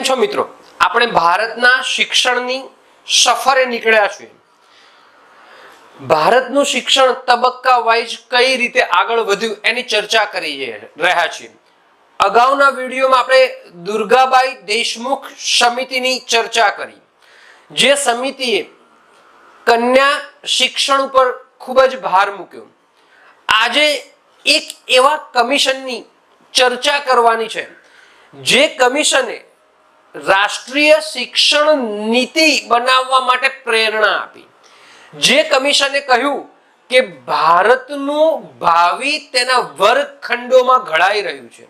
કેમ છો મિત્રો? આપણે ભારતના શિક્ષણની સફરે નીકળ્યા છીએ. ભારતનું શિક્ષણ તબક્કા વાઇઝ કઈ રીતે આગળ વધ્યું એની ચર્ચા કરી રહ્યા છીએ. અગાઉના વિડીયોમાં આપણે દુર્ગાબાઈ દેશમુખ સમિતિની ચર્ચા કરી, જે સમિતિએ કન્યા શિક્ષણ ઉપર ખૂબ જ ભાર મૂક્યો. આજે એક એવા કમિશનની ચર્ચા કરવાની છે જે કમિશને રાષ્ટ્રીય શિક્ષણ નીતિ બનાવવા માટે પ્રેરણા આપી. જે કમિશને કહ્યું કે ભારતનું ભાવિ તેના વર્ગખંડોમાં ઘડાઈ રહ્યું છે.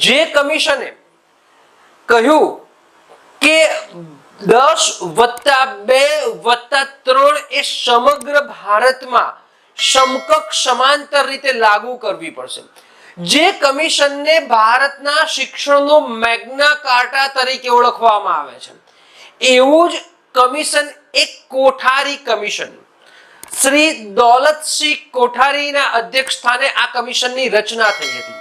જે કમિશને કહ્યું કે 10+2+3 એ સમગ્ર ભારતમાં સમકક્ષ સમાંતર રીતે લાગુ કરવી પડશે. જે કમિશનને ભારતના શિક્ષણનો મેગ્ના કાર્ટા તરીકે ઓળખવામાં આવે છે, એવું જ કમિશન એક કોઠારી કમિશન, શ્રી દૌલતસિંહ કોઠારીના અધ્યક્ષસ્થાને આ કમિશનની રચના થઈ હતી.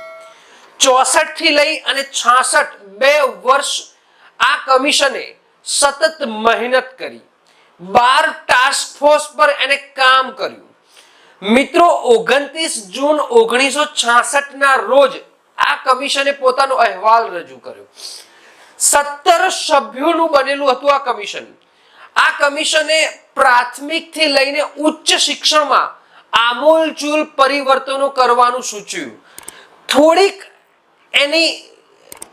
64 થી લઈ અને 66 2 વર્ષ આ કમિશને સતત મહેનત કરી. 12 ટાસ્ક ફોર્સ પર એને કામ કર્યું. મિત્રો, 29 જૂન 1966 ના રોજ આ કમિશને પોતાનો અહેવાલ રજૂ કર્યો. 17 સભ્યોનું બનેલું હતું આ કમિશન. આ કમિશને પ્રાથમિક થી લઈને ઉચ્ચ શિક્ષણમાં આમૂલચૂલ પરિવર્તનો કરવાનું સૂચવ્યું. થોડીક એની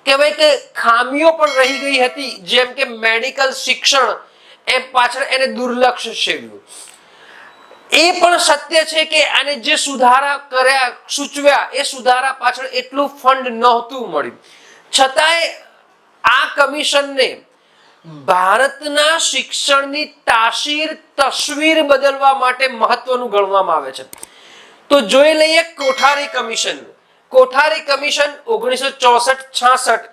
કહેવાય કે ખામીઓ પણ રહી ગઈ હતી, જેમ કે મેડિકલ શિક્ષણ એ પાછળ એને દુર્લક્ષ સેવ્યું. એ પણ સત્ય છે કે આને જે સુધારા કર્યા સૂચવ્યા એ સુધારા પાછળ એટલું ફંડ નહોતું મળ્યું. છતાંય આ કમિશનને ભારતના શિક્ષણની તાસીર તસવીર બદલવા માટે મહત્વનું ગણવામાં આવે છે. તો જોઈ લઈએ કોઠારી કમિશન. કોઠારી કમિશન 1964-66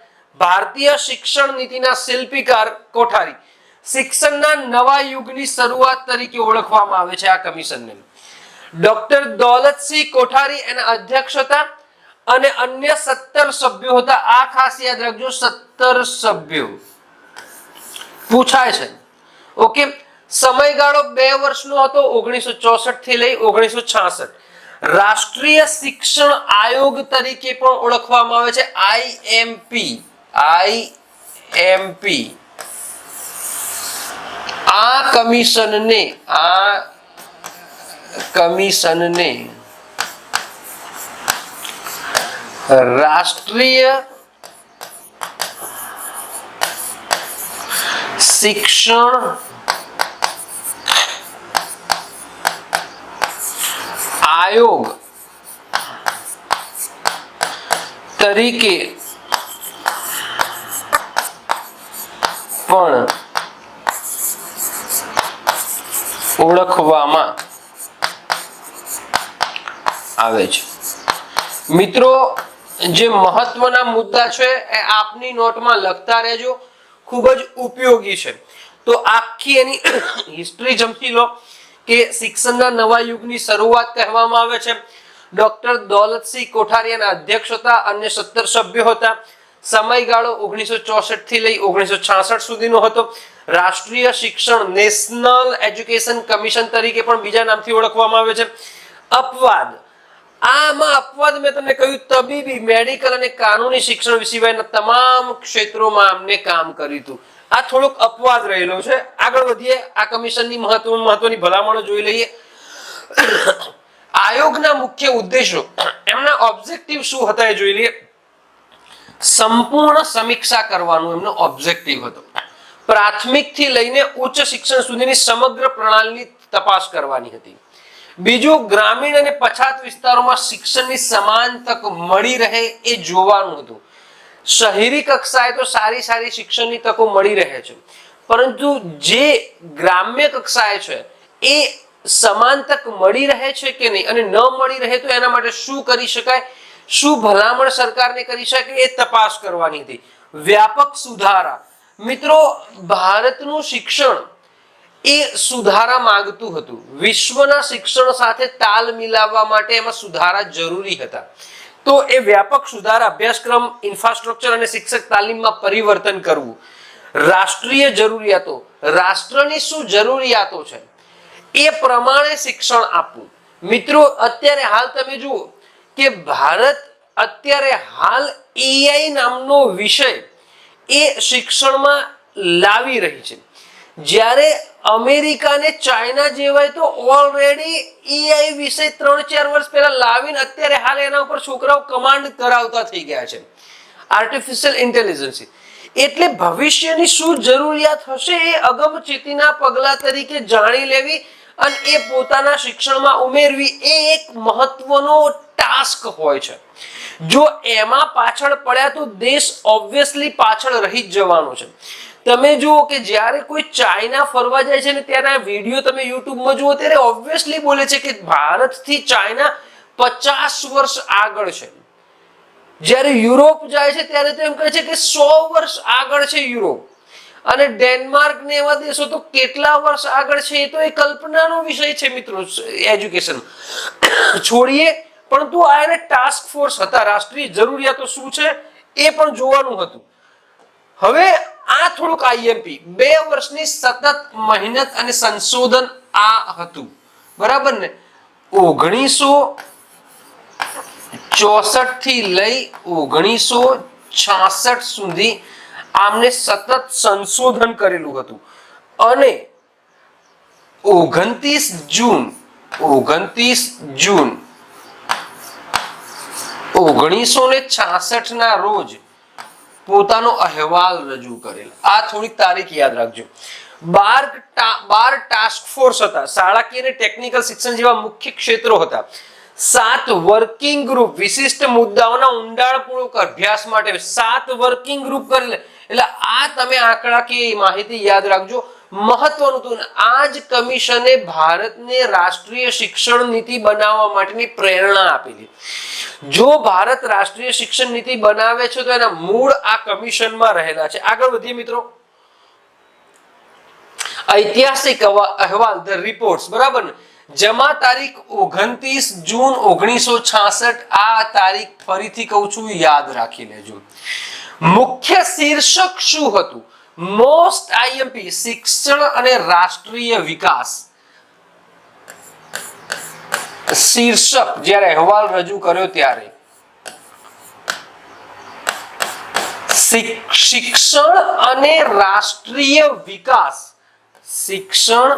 ભારતીય શિક્ષણ નીતિના શિલ્પીકાર કોઠારી શિક્ષણના નવા યુગની શરૂઆત તરીકે ઓળખવામાં આવે છે. આ કમિશનને ડોક્ટર દૌલતસિંહ કોઠારી એના અધ્યક્ષ હતા અને અન્ય 17 સભ્યો હતા. આ ખાસ યાદ રાખજો, 17 સભ્યો પૂછાય છે. ઓકે, સમયગાળો 2 વર્ષનો હતો, 1964 થી લઈ 1966. રાષ્ટ્રીય શિક્ષણ આયોગ તરીકે પણ ઓળખવામાં આવે છે, આઈએમપી. આ કમિશનને રાષ્ટ્રીય શિક્ષણ આયોગ તરીકે પણ ઓળખવામાં આવે છે. મિત્રો, જે મહત્વના મુદ્દા છે એ આપની નોટમાં લખતા રહેજો, ખૂબ જ ઉપયોગી છે. તો આખી એની હિસ્ટ્રી સમજી લો કે શિક્ષણના નવા યુગની શરૂઆત કહેવામાં આવે છે. ડોક્ટર દૌલતસિંહ કોઠારીના અધ્યક્ષ હતા, અન્ય 17 સભ્યો હતા. સમયગાળો 1964 થી લઈ 1966 સુધીનો હતો. રાષ્ટ્રીય શિક્ષણ નેશનલ એજ્યુકેશન કમિશન તરીકે પણ બીજા નામથી ઓળખવામાં આવે છે. અપવાદ, આમાં અપવાદ મેં તમને કહ્યું, તબીબી, મેડિકલ અને કાનૂની શિક્ષણ સિવાયના તમામ ક્ષેત્રોમાં અમને કામ કર્યું હતું. આ થોડોક અપવાદ રહેલો છે. આગળ વધીએ, આ કમિશનની મહત્વની ભલામણો જોઈ લઈએ. આયોગના મુખ્ય ઉદ્દેશો, એમના ઓબ્જેક્ટિવ શું હતા એ જોઈ લઈએ. સંપૂર્ણ સમીક્ષા કરવાનું એમનો ઓબ્જેક્ટિવ હતો. પ્રાથમિક થી લઈને ઉચ્ચ શિક્ષણ સુધીની સમગ્ર પ્રણાલીની તપાસ કરવાની હતી. બીજું, ગ્રામીણ અને પછાત વિસ્તારોમાં શિક્ષણની સમાન તક મળી રહે એ જોવાનું હતું. શહેરી કક્ષાએ તો સારી શિક્ષણની તકો મળી રહે છે, પરંતુ જે ગ્રામ્ય કક્ષાએ છે એ સમાન તક મળી રહે છે કે નહીં, અને ન મળી રહે તો એના માટે શું કરી શકાય, શું ભલામણ સરકારને કરી શકે એ તપાસ કરવાની હતી. વ્યાપક સુધારા. મિત્રો, ભારતનું શિક્ષણ એ સુધારા માંગતું હતું. વિશ્વના શિક્ષણ સાથે તાલ મિલાવવા માટે એમાં સુધારા જરૂરી હતા. તો એ વ્યાપક સુધારા, અભ્યાસક્રમ, ઇન્ફ્રાસ્ટ્રક્ચર અને શિક્ષક તાલીમમાં પરિવર્તન કરવું, રાષ્ટ્રીય જરૂરિયાતો, રાષ્ટ્રની શું જરૂરિયાતો છે એ પ્રમાણે શિક્ષણ આપવું. મિત્રો અત્યારે હાલ તમે જુઓ કે ભારત અત્યારે હાલ એઆઈ નામનો વિષય એ શિક્ષણમાં લાવી રહી છે, જ્યારે અમેરિકા ને ચાઇના જેવાય તો ઓલરેડી એઆઈ વિષય 3-4 વર્ષ પહેલા લાવીને અત્યારે હાલ એના ઉપર છોકરાઓ કમાન્ડ કરાવતા થઈ ગયા છે, આર્ટિફિશિયલ ઇન્ટેલિજન્સ. એટલે ભવિષ્યની શું જરૂરિયાત હશે એ અગમચેતીના પગલા તરીકે જાણી લેવી અને એ પોતાના શિક્ષણમાં ઉમેરવી એ એક મહત્વનો ટાસ્ક હોય છે. જો એમાં પાછળ પડ્યા તો દેશ ઓબ્વિયસલી પાછળ રહી જ જવાનો છે. તમે જુઓ કે જ્યારે કોઈ ચાઇના ફરવા જાય છે ને ત્યારે વિડીયો તમે યુટ્યુબમાં જુઓ ત્યારે ઓબ્વિયસલી બોલે છે કે ભારતથી ચાઇના 50 વર્ષ આગળ છે. જ્યારે યુરોપ જાય છે ત્યારે તો એમ કહે છે કે 100 વર્ષ આગળ છે યુરોપ, અને ડેનમાર્ક ને એવા દેશો તો કેટલા વર્ષ આગળ છે એ તો એ કલ્પનાનો વિષય છે મિત્રો. એજ્યુકેશન છોડીએ, પરંતુ આ એને ટાસ્ક ફોર્સ હતા, રાષ્ટ્રીય જરૂરિયાતો શું છે એ પણ જોવાનું હતું. હવે આ થોડુંક આઈએમપી 2 વર્ષની સતત મહેનત અને સંશોધન આ હતું, બરાબર ને. 1964 થી લઈ 1966 સુધી આમને સતત સંશોધન કરેલું હતું, અને 29 જૂન 1966 ના રોજ પોતાનો અહેવાલ રજૂ કરેલ. આ થોડીક તારીખ યાદ રાખજો. 12 ટાસ્ક ફોર્સ હતા, શાળાકીય અને ટેકનિકલ શિક્ષણ જેવા મુખ્ય ક્ષેત્રો હતા. 7 વર્કિંગ ગ્રુપ વિશિષ્ટ મુદ્દાઓના ઊંડાણપૂર્વક અભ્યાસ માટે 7 વર્કિંગ ગ્રુપ કરેલ. એટલે આ તમે આંકડાકીય માહિતી યાદ રાખજો, મહત્વનું હતું. આ જ કમિશને ભારતને રાષ્ટ્રીય શિક્ષણ નીતિ બનાવવા માટેની પ્રેરણા આપેલી. જો ભારત રાષ્ટ્રીય શિક્ષણ નીતિ બનાવે છે તો એના મૂળ આ કમિશનમાં રહેલા છે. આગળ વધીએ મિત્રો. ઐતિહાસિક અહેવાલ, ધ રિપોર્ટ્સ, બરાબર ને. જમા તારીખ 29 જૂન 1966. આ તારીખ ફરીથી કહું છું, યાદ રાખી લેજો. મુખ્ય શીર્ષક શું હતું? મોસ્ટ આઈએમપી શિક્ષણ અને રાષ્ટ્રીય વિકાસ. શીર્ષક જ્યારે અહેવાલ રજૂ કર્યો ત્યારે શિક્ષણ અને રાષ્ટ્રીય વિકાસ, શિક્ષણ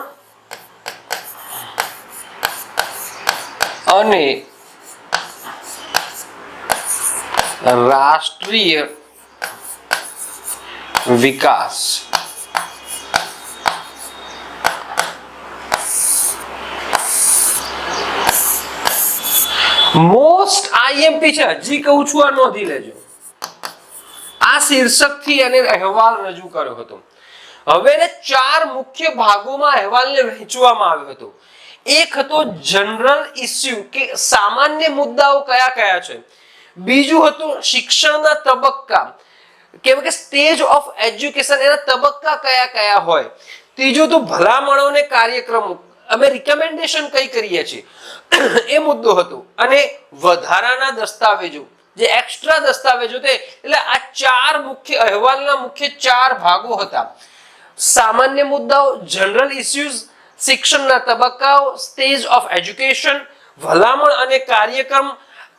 અને રાષ્ટ્રીય વિકાસ. મોસ્ટ આઈએમપી છે, હજી કહું છું, આ નોંધી લેજો. આ શીર્ષકથી એને અહેવાલ રજૂ કર્યો હતો. હવે એને 4 મુખ્ય ભાગોમાં અહેવાલને વહેંચવામાં આવ્યો હતો. એક હતો જનરલ ઇસ્યુ, કે સામાન્ય મુદ્દાઓ કયા કયા છે. બીજું હતું શિક્ષણના તબક્કા, કેમ કે સ્ટેજ ઓફ એજ્યુકેશન, એના તબક્કા કયા કયા હોય. ત્રીજું તો ભલામણો અને કાર્યક્રમો, અમે રિકમેન્ડેશન કઈ કરીએ છીએ એ મુદ્દો હતો. અને વધારાના દસ્તાવેજો, જે એક્સ્ટ્રા દસ્તાવેજો તે. એટલે આ 4 મુખ્ય અહેવાલના મુખ્ય 4 ભાગો હતા. સામાન્ય મુદ્દાઓ, જનરલ ઇસ્યુઝ, શિક્ષણના તબક્કાઓ, સ્ટેજ ઓફ એજ્યુકેશન, ભલામણ અને કાર્યક્રમ,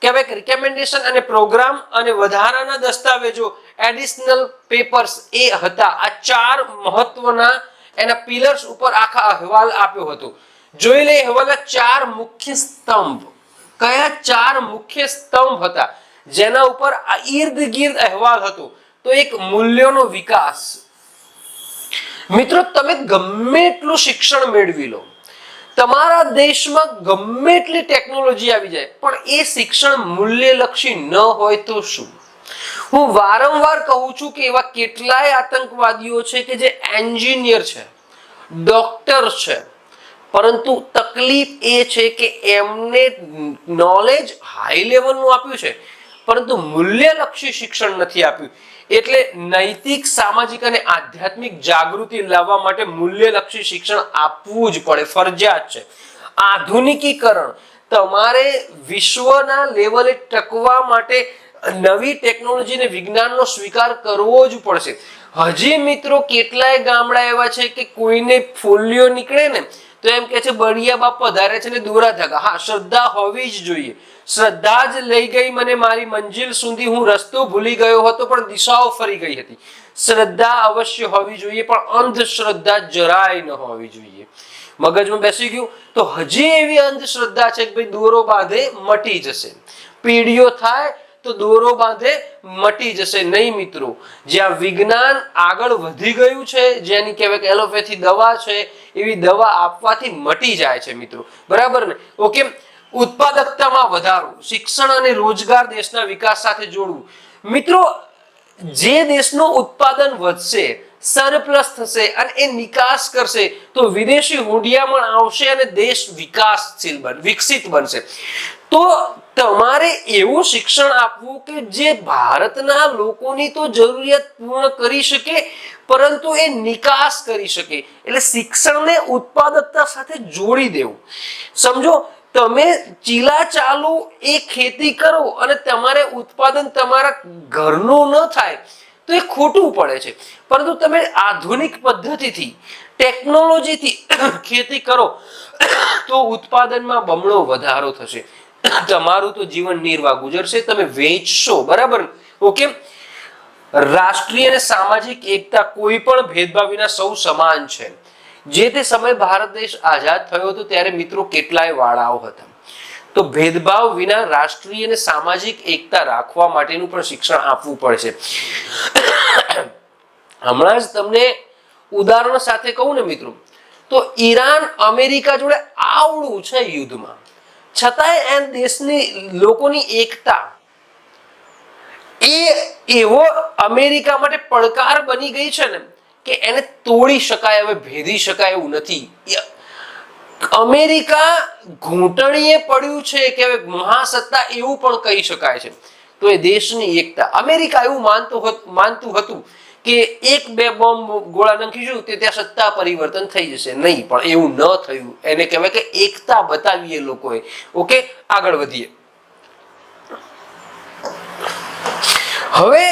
કહેવાય રિકમેન્ડેશન અને પ્રોગ્રામ, અને વધારાના દસ્તાવેજો, એડિશનલ પેપર્સ, એ હતા. આ 4 મહત્વના એના પિલર્સ ઉપર આખા અહેવાલ આપ્યો હતો. જોઈ લઈએ અહેવાલના 4 મુખ્ય સ્તંભ. કયા 4 મુખ્ય સ્તંભ હતા જેના ઉપર આ ઈર્દ ગીર્દ અહેવાલ હતો? તો એક મૂલ્યોનો વિકાસ. મિત્રો તમે ગમે એટલું શિક્ષણ મેળવી લો, તમારા દેશમાં ગમે એટલી ટેકનોલોજી આવી જાય, પણ એ શિક્ષણ મૂલ્યલક્ષી ન હોય તો શું? હું વારંવાર કહું છું કે એવા કેટલાય આતંકવાદીઓ છે કે જે એન્જિનિયર છે, ડોક્ટર છે, પરંતુ તકલીફ એ છે કે એમને નોલેજ હાઈ લેવલનું આપ્યું છે, પરંતુ મૂલ્યલક્ષી શિક્ષણ નથી આપ્યું. એટલે નૈતિક, સામાજિક અને આધ્યાત્મિક જાગૃતિ લાવવા માટે મૂલ્યલક્ષી શિક્ષણ આપવું જ પડે, ફરજિયાત છે. આધુનિકીકરણ, તમારે વિશ્વના લેવલે ટકવા માટે નવી ટેકનોલોજી અને વિજ્ઞાનનો સ્વીકાર કરવો જ પડશે. હજી મિત્રો કેટલાય ગામડા એવા છે કે કોઈને ફોલ્લીઓ નીકળે ને તો એમ કે છે બળિયા બાપ પધારે છે ને દોરા ધાગા. હા, શ્રદ્ધા હોવી જ જોઈએ. શ્રદ્ધા જ લઈ ગઈ મને મારી મંજિલ સુધી. હું રસ્તો ભૂલી ગયો હતો પણ દિશાઓ ફરી ગઈ હતી. શ્રદ્ધા અવશ્ય હોવી જોઈએ, પણ અંધશ્રદ્ધા જરાય ન હોવી જોઈએ. મગજમાં બેસી ગયું? તો હજી એવી અંધશ્રદ્ધા છે કે ભાઈ દોરો બાંધે મટી જશે, પીડીઓ થાય તો દોરો બાંધે મટી જશે. નહીં મિત્રો, જ્યાં વિજ્ઞાન આગળ વધી ગયું છે, જેની કહેવાય કે એલોપેથી દવા છે, એવી દવા આપવાથી મટી જાય છે મિત્રો. બરાબર ને? ઓકે. ઉત્પાદકતામાં વધારો, શિક્ષણ અને રોજગાર દેશના વિકાસ સાથે જોડવું. મિત્રો, જે દેશનું ઉત્પાદન વધશે, સરપ્લસ થશે અને એ નિકાસ કરશે તો વિદેશી હુંડિયામણ આવશે અને દેશ વિકસિત બનશે. તો તમારે એવું શિક્ષણ આપવું કે જે ભારતના લોકોની તો જરૂરિયાત પૂર્ણ કરી શકે પરંતુ એ નિકાસ કરી શકે. એટલે શિક્ષણને ઉત્પાદકતા સાથે જોડી દેવું. સમજો, તમે ચીલા ચાલુ એ ખેતી કરો અને તમારે ઉત્પાદન તમારા ઘરનું ન થાય તો એ ખોટું પડે છે. પરંતુ તમે આધુનિક પદ્ધતિથી, ટેકનોલોજીથી ખેતી કરો તો ઉત્પાદનમાં બમણો વધારો થશે. તમારું તો જીવન નિર્વાહ ગુજરશે, તમે વેચશો. બરાબર? ઓકે. રાષ્ટ્રીય અને સામાજિક એકતા, કોઈ પણ ભેદભાવ વિના સૌ સમાન છે. જે તે સમયે ભારત દેશ આઝાદ થયો હતો ત્યારે મિત્રો કેટલાય વાળાઓ હતા. તો ભેદભાવ વિના રાષ્ટ્રીય અને સામાજિક એકતા રાખવા માટેનું પણ શિક્ષણ આપવું પડશે. હમણાં જ તમને ઉદાહરણ સાથે કહું ને મિત્રો, તો ઈરાન અમેરિકા જોડે આવડું છે યુદ્ધમાં, છતાંય એ દેશની લોકોની એકતા એવો અમેરિકા માટે પડકાર બની ગઈ છે ને કે એને તોડી શકાય, હવે ભેદી શકાય એવું નથી. અમેરિકા ઘૂંટણીએ પડ્યું છે કે હવે મહાસત્તા એવું પણ કહી શકાય છે. તો એ દેશની એકતા, અમેરિકા એવું માનતું હતું કે એક બે બોમ્બ ગોળા નાખીશું તે ત્યાં સત્તા પરિવર્તન થઈ જશે. નહીં, પણ એવું ન થયું. એને કહેવાય કે એકતા બતાવીએ લોકોએ. ઓકે, આગળ વધીએ. હવે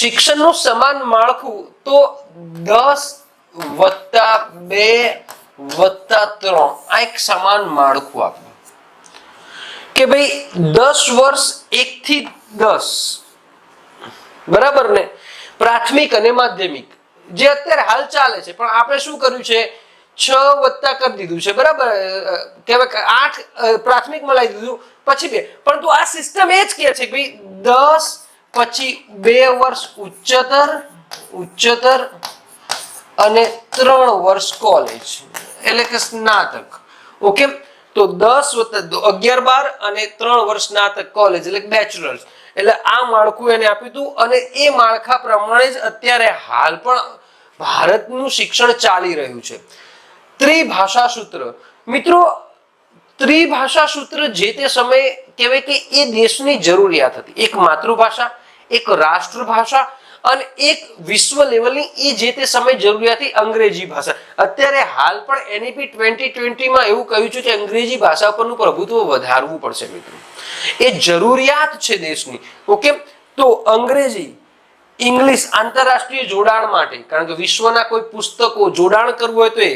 શિક્ષણનું સમાન માળખું તો 10+2+3 આ એક સમાન માળખું આપ્યું કે ભાઈ 10 વર્ષ 1 થી 10, બરાબર ને? પ્રાથમિક અને માધ્યમિક જે અત્યારે હાલ ચાલે છે, પણ આપણે શું કર્યું છે 6+ કરી દીધું છે. બરાબર? કહેવાય 8 પ્રાથમિકમાં લાવી દીધું, પછી 2. પરંતુ આ સિસ્ટમ એ જ કહે છે કે ભાઈ 10 પછી 2 વર્ષ ઉચ્ચતર અને 3 વર્ષ કોલેજ એટલે કે સ્નાતક. ઓકે. તો 10+11-12 અને 3 વર્ષ સ્નાતક કોલેજ એટલે બેચલર્સ. એટલે આ માળખું એને આપ્યું હતું અને એ માળખા પ્રમાણે જ અત્યારે હાલ પણ ભારતનું શિક્ષણ ચાલી રહ્યું છે. ત્રિભાષા સૂત્ર. મિત્રો, ત્રિભાષા સૂત્ર જે તે સમયે કહેવાય કે એ દેશની જરૂરિયાત હતી. એક માતૃભાષા, એક રાષ્ટ્રભાષા અને એક વિશ્વ લેવલની એ જે તે સમયે જરૂરિયાત હતી અંગ્રેજી ભાષા. અત્યારે હાલ પણ એનઈપી 2020 એવું કહ્યું છે કે અંગ્રેજી ભાષા પરનું પ્રભુત્વ વધારવું પડશે મિત્રો. એ જરૂરિયાત છે દેશની. ઓકે. તો અંગ્રેજી, ઇંગ્લિશ આંતરરાષ્ટ્રીય જોડાણ માટે, કારણ કે વિશ્વના કોઈ પુસ્તકો જોડાણ કરવું હોય તો એ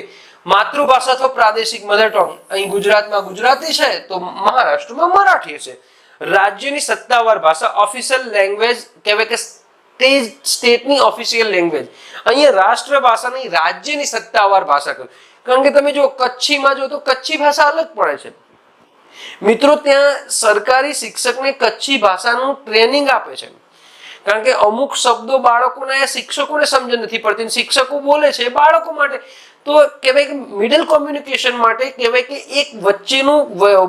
માતૃભાષા અથવા પ્રાદેશિક મધર ટંગ. અહીં ગુજરાતમાં ગુજરાતી છે તો મહારાષ્ટ્રમાં મરાઠી છે. રાજ્યની સત્તાવાર ભાષા, ઓફિશિયલ લેંગ્વેજ કહેવાય કે સ્ટેટની ઓફિશિયલ લેંગ્વેજ. અહીંયા રાષ્ટ્ર ભાષા નહીં, રાજ્યની સત્તાવાર ભાષા કહ્યું. કારણ કે તમે જો કચ્છીમાં જો તો કચ્છી ભાષા અલગ પડે છે મિત્રો. ત્યાં સરકારી શિક્ષકને કચ્છી ભાષાનું ટ્રેનિંગ આપે છે, કારણ કે અમુક શબ્દો બાળકોના શિક્ષકોને સમજ નથી પડતી, શિક્ષકો બોલે છે બાળકો માટે. તો કહેવાય કે મિડલ કોમ્યુનિકેશન માટે કહેવાય કે એક વચ્ચેનું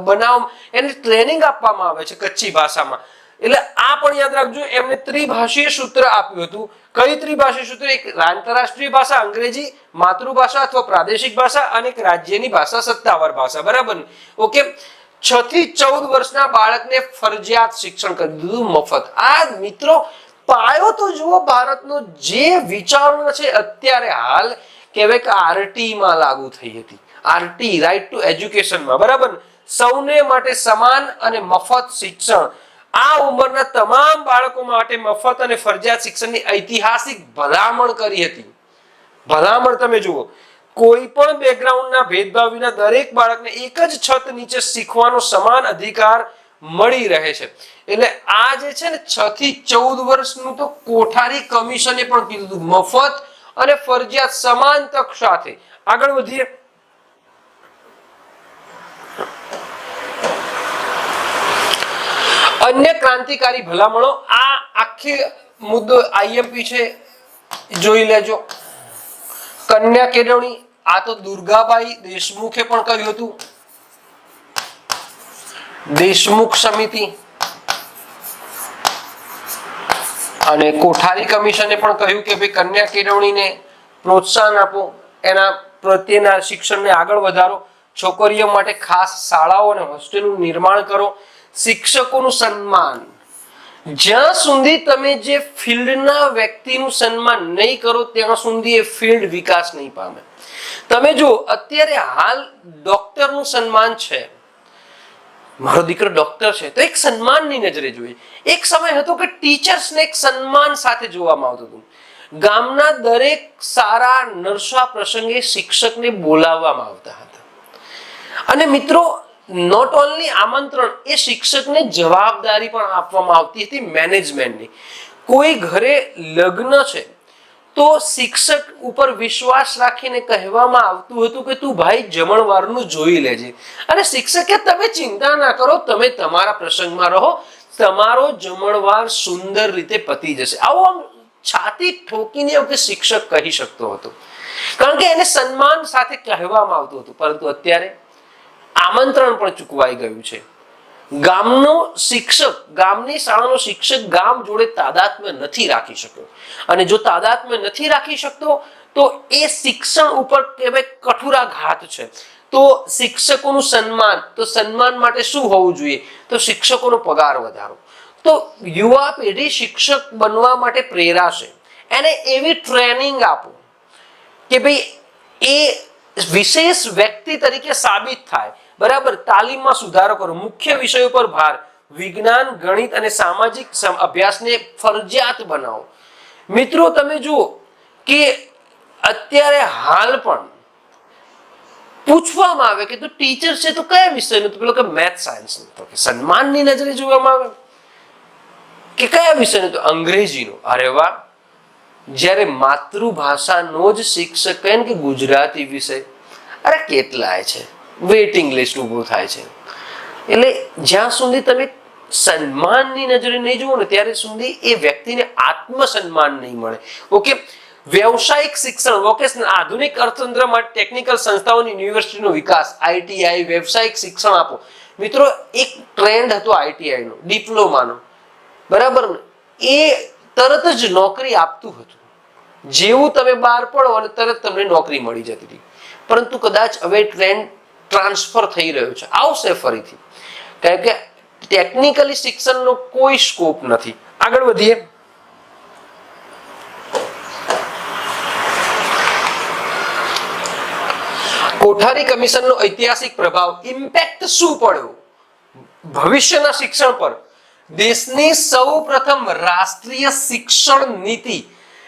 બનાવ એને ટ્રેનિંગ આપવામાં આવે છે કચ્છી ભાષામાં. એટલે આ પણ યાદ રાખજો, એમને ત્રિભાષીય સૂત્ર આપ્યું હતું. કઈ ત્રિભાષીય સૂત્ર? એક આંતરરાષ્ટ્રીય ભાષા અંગ્રેજી, માતૃભાષા અથવા પ્રાદેશિક ભાષા અને એક રાજ્યની ભાષા સત્તાવાર ભાષા. બરાબર? ઓકે. 6 થી 14 વર્ષના બાળકને ફરજિયાત શિક્ષણ કરી દીધું મફત. આ મિત્રો પાયો તો જુઓ ભારતનો. જે વિચારણા છે અત્યારે હાલ કહેવાય કે આરટી માં લાગુ થઈ હતી. આરટી રાઈટ ટુ એજ્યુકેશનમાં, બરાબર, સૌને માટે સમાન અને મફત શિક્ષણ, આ ઉંમરના તમામ બાળકો માટે મફત અને ફરજિયાત શિક્ષણની ઐતિહાસિક ભલામણ કરી હતી. ભલામણ તમે જુઓ, કોઈ પણ બેકગ્રાઉન્ડના ભેદભાવ વિના દરેક બાળકને એક જ છત નીચે શીખવાનો સમાન અધિકાર મળી રહે છે. એટલે આ જે છે ને 6 થી 14 વર્ષનું તો કોઠારી કમિશને પણ કીધું મફત અને ફરજિયાત સમાન તક સાથે. આગળ વધીએ. અન્ય ક્રાંતિકારી ભલામણો, આ આખી મુદ્દો આઈએમપી છે, જોઈ લેજો. કન્યા કેળવણી, આ તો દુર્ગાબાઈ દેશમુખે પણ કહ્યું હતું, દેશમુખ સમિતિ, અને કોઠારી કમિશને પણ કહ્યું કે ભાઈ કન્યા કેળવણીને પ્રોત્સાહન આપો, એના પ્રત્યેના શિક્ષણને આગળ વધારો, છોકરીઓ માટે ખાસ શાળાઓ અને હોસ્ટેલનું નિર્માણ કરો, શિક્ષકોનું સન્માન, જ્યાં સુધી તમે જે ફિલ્ડના વ્યક્તિનું સન્માન નહીં કરો ત્યાં સુધી એ ફિલ્ડ વિકાસ નહીં પામે. તમે જો અત્યારે હાલ ડોક્ટરનું સન્માન છે, મારો દીકરો ડોક્ટર છે તો એક સન્માનની નજરે જોઈએ. એક સમય હતો કે ટીચર્સને એક સન્માન સાથે જોવામાં આવતું હતું. ગામના દરેક સારા નરસા પ્રસંગે શિક્ષકને બોલાવવામાં આવતા હતા. અને મિત્રો, નોટ ઓનલી આમંત્રણ, એ શિક્ષકને જવાબદારી પણ આપવામાં આવતી હતી મેનેજમેન્ટની. કોઈ ઘરે લગ્ન છે તો શિક્ષક ઉપર વિશ્વાસ રાખીને કહેવામાં આવતું હતું કે તું ભાઈ જમણવારનું જોઈ લેજે, અને શિક્ષકે તમે ચિંતા ના કરો, તમે તમારા પ્રસંગમાં રહો, તમારો જમણવાર સુંદર રીતે પતી જશે. આવો આમ છાતી ઠોકીને કે શિક્ષક કહી શકતો હતો, કારણ કે એને સન્માન સાથે કહેવામાં આવતું હતું. પરંતુ અત્યારે આમંત્રણ પણ ચૂકવાઈ ગયું છે. ગામનો શિક્ષક, ગામની શાળાનો શિક્ષક ગામ જોડે તાદાત્મ્ય નથી રાખી શક્યો, અને જો તાદાત્મ્ય નથી રાખી શકતો તો એ શિક્ષણ ઉપર કહેવાય કઠોરાઘાત છે. તો શિક્ષકોનું સન્માન, તો સન્માન માટે શું હોવું જોઈએ? તો શિક્ષકોનો પગાર વધારો. તો યુવા પેઢી શિક્ષક બનવા માટે પ્રેરાશે, એને એવી ટ્રેનિંગ આપો કે ભાઈ એ વિશેષ વ્યક્તિ તરીકે સાબિત થાય. બરાબર, તાલીમમાં સુધારો કરો, મુખ્ય વિષયો પર ભાર, વિજ્ઞાન, ગણિત અને સામાજિક અભ્યાસને ફરજિયાત બનાવો. મિત્રો, તમે જુઓ કે અત્યારે હાલ પણ પૂછવામાં આવે કે તું ટીચર છે તો કયા વિષયનું? તો પેલો કે મેથ સાયન્સ, તો કે સન્માનની નજરે જોવામાં આવે કે કયા વિષયનું? તો અંગ્રેજીનું. અરે વાહ! જ્યારે માતૃભાષાનો જ શિક્ષક કહે કે ગુજરાતી વિષય, અરે કેટલાય છે, વેઇટિંગ લિસ્ટ ઊભું થાય છે. એટલે જ્યાં સુધી તમે સન્માનની નજરે નહીં જુઓ ને ત્યારે સુધી એ વ્યક્તિને આત્મસન્માન નહીં મળે. ઓકે, વ્યવસાયિક શિક્ષણ, વોકેશનલ, આધુનિક અર્થતંત્ર માટે ટેકનિકલ સંસ્થાઓની યુનિવર્સિટીનો વિકાસ, આઈટીઆઈ, વ્યવસાયિક શિક્ષણ આપો. મિત્રો, એક ટ્રેન્ડ હતો આઈટીઆઈ નો, ડિપ્લોમાનો, બરાબર ને, એ તરત જ નોકરી આપતું હતું. જેવું તમે બહાર પડો અને તરત તમને નોકરી મળી જતી હતી. પરંતુ કદાચ હવે ટ્રેન્ડ ટ્રાન્સફર થઈ રહ્યો છે, આવશે ફરીથી, કારણ કે ટેકનિકલી શિક્ષણનો કોઈ સ્કોપ નથી. આગળ વધીએ. કોઠારી કમિશનનો ઐતિહાસિક પ્રભાવ, ઇમ્પેક્ટ શું પડ્યો ભવિષ્યના શિક્ષણ પર? દેશની સૌપ્રથમ રાષ્ટ્રીય શિક્ષણ નીતિ,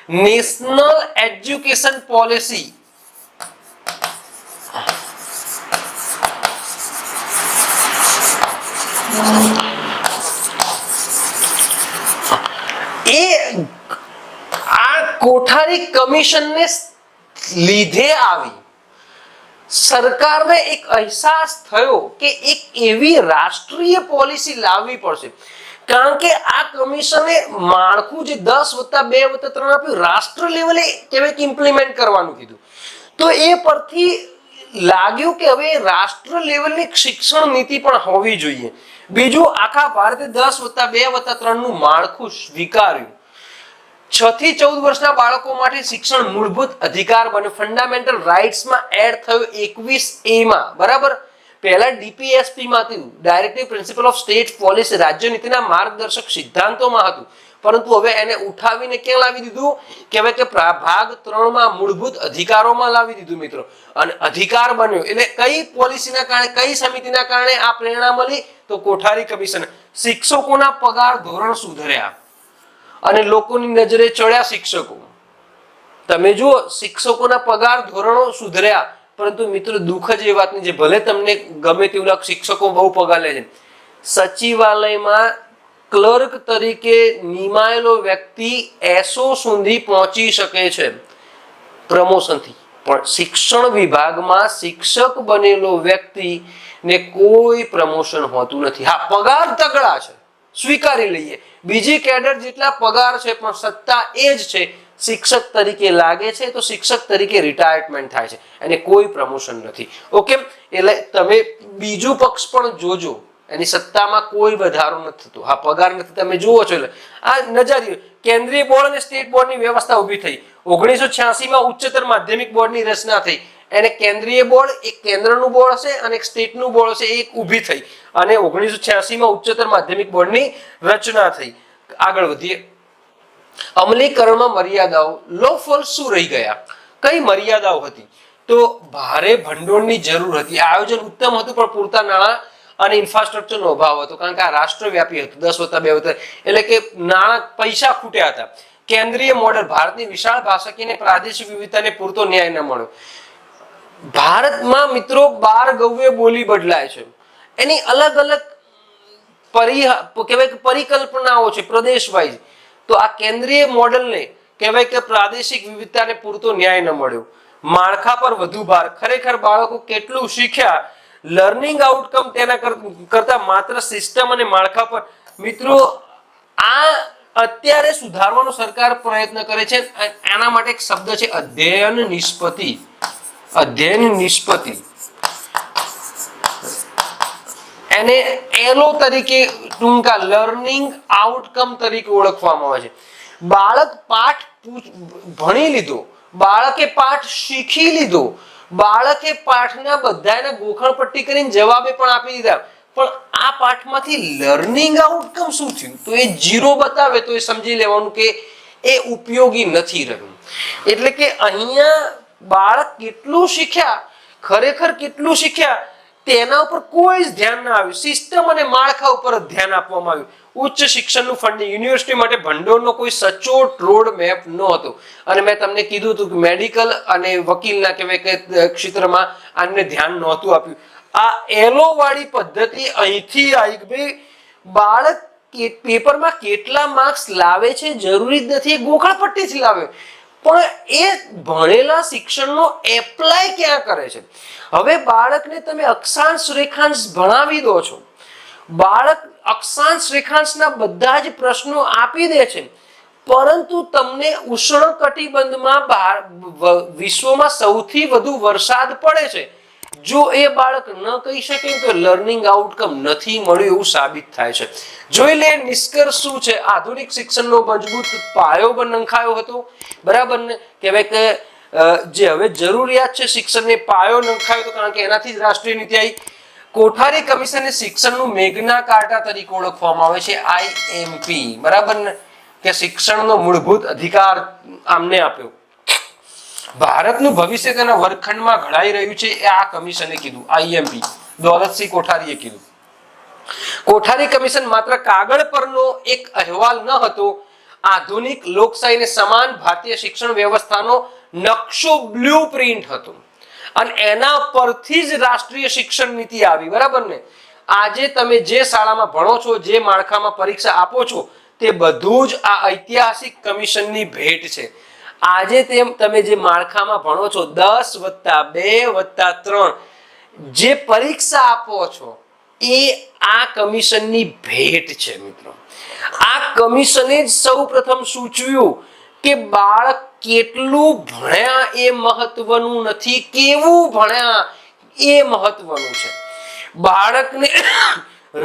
નેશનલ એજ્યુકેશન પોલિસી, એ આ કોઠારી કમિશનને લીધે આવી. સરકારને એક અહેસાસ થયો કે એક એવી રાષ્ટ્રીય પોલિસી લાવવી પડશે, કારણ કે આ કમિશને માળખું જે 10+2+3 આપ્યું, રાષ્ટ્ર લેવલે કેવી ઇમ્પ્લિમેન્ટ કરવાનું કીધું. તો એ પરથી લાગ્યું કે હવે રાષ્ટ્ર લેવલની શિક્ષણ નીતિ પણ હોવી જોઈએ. બીજું, આખા ભારતે 10+2+3 નું માળખું સ્વીકાર્યું. 6 થી 14 વર્ષના બાળકો માટે શિક્ષણ મૂળભૂત અધિકાર બને, ફંડામેન્ટલ રાઇટ્સમાં એડ થયો 21A માં. બરાબર, પહેલા ડીપીએસપી માં હતું, directive principal of state policy, રાજ્ય નીતિના માર્ગદર્શક સિદ્ધાંતોમાં હતું. પરંતુ હવે એને ઉઠાવીને ક્યાં લાવી દીધું? કહેવાય કે ભાગ 3 માં મૂળભૂત અધિકારોમાં લાવી દીધું મિત્રો. અને અધિકાર બન્યો એટલે કઈ પોલિસીના કારણે, કઈ સમિતિના કારણે આ પ્રેરણા મળી? તો કોઠારી કમિશન. શિક્ષકોના પગાર ધોરણ સુધર્યા અને લોકોની નજરે ચડ્યા શિક્ષકો. તમે જુઓ, શિક્ષકોના પગાર ધોરણો સુધર્યા, પરંતુ મિત્રો દુઃખ જ એ વાતની છે, ભલે તમને ગમે તેવું લાગે શિક્ષકો બહુ પગાર લે છે, સચિવાલયમાં ક્લર્ક તરીકે નિમાયેલો વ્યક્તિ એસો સુધી પહોંચી શકે છે પ્રમોશનથી, પણ શિક્ષણ વિભાગમાં શિક્ષક બનેલો વ્યક્તિ ને કોઈ પ્રમોશન હોતું નથી. હા, પગાર તગડા છે, સ્વીકારી લઈએ, બીજી કેડર જેટલા પગાર છે, પણ સત્તા એ જ છે. શિક્ષક તરીકે લાગે છે તો શિક્ષક તરીકે રિટાયરમેન્ટ થાય છે, એને કોઈ પ્રમોશન નથી. ઓકે, એટલે તમે બીજું પક્ષ પણ જોજો, એની સત્તામાં કોઈ વધારો નથી થતો. હા, પગાર નથી, તમે જુઓ છો. એટલે આ નજરિયો કેન્દ્રીય બોર્ડ અને સ્ટેટ બોર્ડની વ્યવસ્થા ઊભી થઈ. 1986 માં ઉચ્ચતર માધ્યમિક બોર્ડની રચના થઈ. એને કેન્દ્રીય બોર્ડ, એક કેન્દ્રનું બોર્ડ હશે અને એક સ્ટેટનું બોર્ડ હશે, એક ઊભી થઈ અને 1986 માં ઉચ્ચતર માધ્યમિક બોર્ડની રચના થઈ. આગળ વધીએ. અમલીકરણમાં મર્યાદાઓ, લોફોલ શું રહી ગયા? કઈ મર્યાદાઓ હતી? તો ભારે ભંડોળની જરૂર હતી. આયોજન ઉત્તમ હતું, પણ પૂરતા નાણાં અને ઇન્ફ્રાસ્ટ્રક્ચરનો અભાવ હતો, કારણ કે આ રાષ્ટ્રવ્યાપી હતું. 10+2 એટલે કે નાણાં, પૈસા ખૂટ્યા હતા. કેન્દ્રીય મોડેલ, ભારતની વિશાળ ભાષાકીય અને પ્રાદેશિક વિવિધતાને પૂરતો ન્યાય ન મળ્યો. ભારતમાં મિત્રો 12 ગવ્ય બોલી બદલાય છે, એની અલગ અલગ પરિકલ્પનાઓ છે પ્રદેશ વાઇઝ. તો આ કેન્દ્રીય મોડેલને કહેવાય કે પ્રાદેશિક વિવિધતાને પૂરતો ન્યાય ન મળ્યો. માળખા પર વધુ ભાર, ખરેખર બાળકો કેટલું શીખ્યા? લર્નિંગ આઉટકમ તેના કરતા માત્ર સિસ્ટમ અને માળખા પર. મિત્રો આ અત્યારે સુધારવાનો સરકાર પ્રયત્ન કરે છે. આના માટે એક શબ્દ છે અધ્યયન નિષ્પત્તિ. અધ્યયન નિષ્પત્તિ એને એલો તરીકે ટૂંકા લર્નિંગ આઉટકમ તરીકે ઓળખવામાં આવે છે. બાળક પાઠ ભણી લીધો, બાળકે પાઠ શીખી લીધો, બાળકે પાઠના બધાના ગોખણપટ્ટી કરીને જવાબે પણ આપી દીધા, પણ આ પાઠમાંથી લર્નિંગ આઉટકમ શું થયું? તો એ 0 બતાવે તો એ સમજી લેવાનું કે એ ઉપયોગી નથી રહ્યું. એટલે કે અહીંયા બાળક કેટલું શીખ્યા, ખરેખર કેટલું શીખ્યા તેના ઉપર કોઈ જ ધ્યાન ના આવ્યું. સિસ્ટમ અને માળખા ઉપર જ ધ્યાન આપવામાં આવ્યું. ઉચ્ચ શિક્ષણનું ફંડિંગ, યુનિવર્સિટી માટે ભંડોળનો કોઈ સચોટ રોડ મેપ ન હતો. અને મેં તમને કીધું હતું કે મેડિકલ અને વકીલના કહેવાય કે ક્ષેત્રમાં આને ધ્યાન નહોતું આપ્યું. આ એલો વાળી પદ્ધતિ અહીંથી આવી કે ભાઈ બાળક પેપરમાં કેટલા માર્ક્સ લાવે છે જરૂરી જ નથી, ગોખણપટ્ટીથી લાવે, પણ એ ભણેલા શિક્ષણનો એપ્લાય ક્યાં કરે છે? હવે બાળકને તમે અક્ષાંશ રેખાંશ ભણાવી દો છો, બાળક અક્ષાંશ રેખાંશના બધા જ પ્રશ્નો આપી દે છે, પરંતુ તમને ઉષ્ણકટિબંધમાં વિશ્વમાં સૌથી વધુ વરસાદ પડે છે, જો એ બાળક ન કહી શકે તો લર્નિંગ આઉટકમ નથી મળ્યું એવું સાબિત થાય છે. જોઈ લે નિષ્કર્ષ શું છે? આધુનિક શિક્ષણનો મજબૂત પાયો નંખાયો હતો, બરાબર ને? કહેવાય કે જે હવે જરૂરિયાત છે શિક્ષણને પાયો નંખાયો હતો, કારણ કે એનાથી જ રાષ્ટ્રીય નીતિ આવી. કોઠારી કમિશનને શિક્ષણનું મેગ્ના કાર્ટા તરીકે ઓળખવામાં આવે છે, IMP, બરાબર ને? કે શિક્ષણનો મૂળભૂત અધિકાર આમને આપ્યો. ભારતનું ભવિષ્ય તેના વર્ગખંડમાં ઘડાઈ રહ્યું છે એ આ કમિશને કીધું. IMP દોલતસિંહ કોઠારીએ કીધું. કોઠારી કમિશન માત્ર કાગળ પરનો એક અહેવાલ ન હતો, આધુનિક લોકશાહીને સમાન ભારતીય શિક્ષણ વ્યવસ્થાનો નકશો, બ્લુપ્રિન્ટ હતો. અને એના પરથી જ રાષ્ટ્રીય શિક્ષણ નીતિ આવી, બરાબર ને? આજે તમે જે શાળામાં ભણો છો, જે માળખામાં પરીક્ષા આપો છો, તે બધું જ આ ઐતિહાસિક કમિશનની ભેટ છે. આજે તમે જે માળખામાં ભણો છો, 10+2+3 જે પરીક્ષા આપો છો, એ આ કમિશનની ભેટ છે મિત્રો. આ કમિશને જ સૌ પ્રથમ સૂચવ્યું કે બાળક કેટલું ભણ્યા એ મહત્વનું નથી, કેવું ભણ્યા એ મહત્વનું છે. બાળકને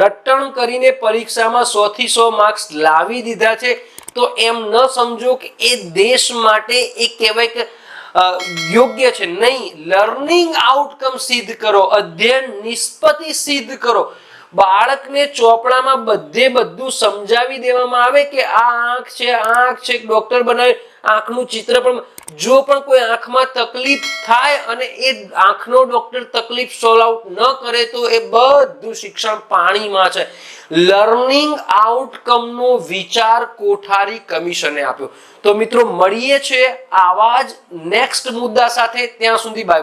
રટણ કરીને પરીક્ષામાં 100 થી 100 માર્ક્સ લાવી દીધા છે તો એમ ન સમજો કે એ દેશ માટે એ કહેવાય કે યોગ્ય છે. નહીં, લર્નિંગ આઉટકમ સિદ્ધ કરો, અધ્યયન નિષ્પત્તિ સિદ્ધ કરો. બાળકને ચોપડામાં બધે બધું સમજાવી દેવામાં આવે કે આ આંખ છે, ડોક્ટર બનાવે આંખનું ચિત્ર પણ જો પણ કોઈ આંખમાં તકલીફ થાય અને એ આંખનો ડોક્ટર તકલીફ સોલ્વ આઉટ ન કરે તો એ બધું શિક્ષણ પાણીમાં છે. લર્નિંગ આઉટકમનો વિચાર કોઠારી કમિશને આપ્યો. તો મિત્રો મળીએ છીએ આવા જ નેક્સ્ટ મુદ્દા સાથે. ત્યાં સુધી બાય.